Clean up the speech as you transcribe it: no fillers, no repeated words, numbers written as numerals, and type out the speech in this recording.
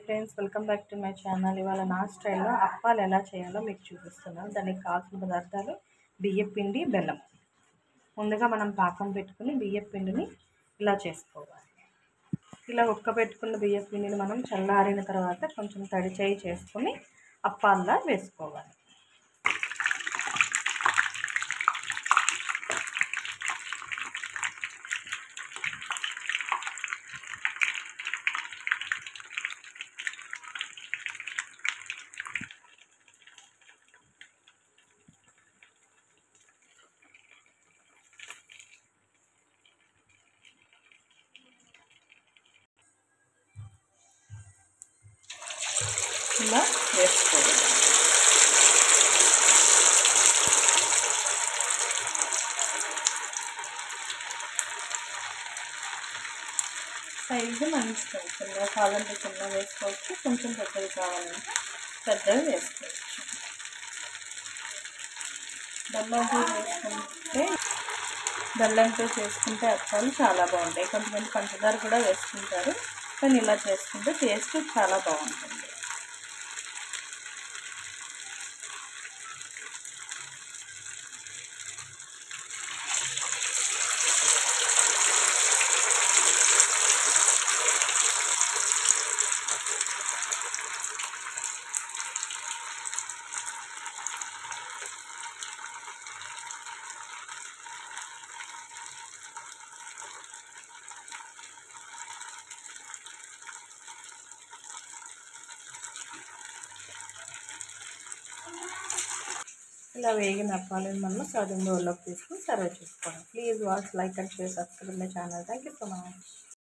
Friends, welcome back to my channel. ఇవాళ నా స్టైల్లో అప్పాలు ఎలా చేయాలో మీకు చూపిస్తున్నాను. దానికి కావాల్సిన పదార్థాలు బియ్యపిండి, బెల్లం. ముందుగా మనం పాకం పెట్టుకుని బియ్యపిండిని ఇలా చేసుకోవాలి. ఇలా ఉక్కబెట్టుకున్న బియ్యపిండిని మనం చల్లారిన తర్వాత కొంచెం తడి చేయి చేసుకుని అప్పాల్లా వేసుకోవాలి. ఇలా వేసుకోవాలి. సైజు మన ఇష్టం. చిన్నగా కావాలంటే చిన్నగా వేసుకోవచ్చు, కొంచెం పెద్దవి కావాలంటే పెద్దవి వేసుకోవచ్చు. బెల్లంతో చేసుకుంటే అప్పాలు చాలా బాగుంటాయి. కొంతమంది పంచదార కూడా వేసుకుంటారు, కానీ ఇలా చేసుకుంటే టేస్ట్ చాలా బాగుంటుంది. ఇలా వేగిన అప్పాలను మనం సర్వింగ్ బౌల్లోకి తీసుకుని సర్వ్ చేసుకోవాలి. Please watch, like and share, subscribe my channel. Thank you so much.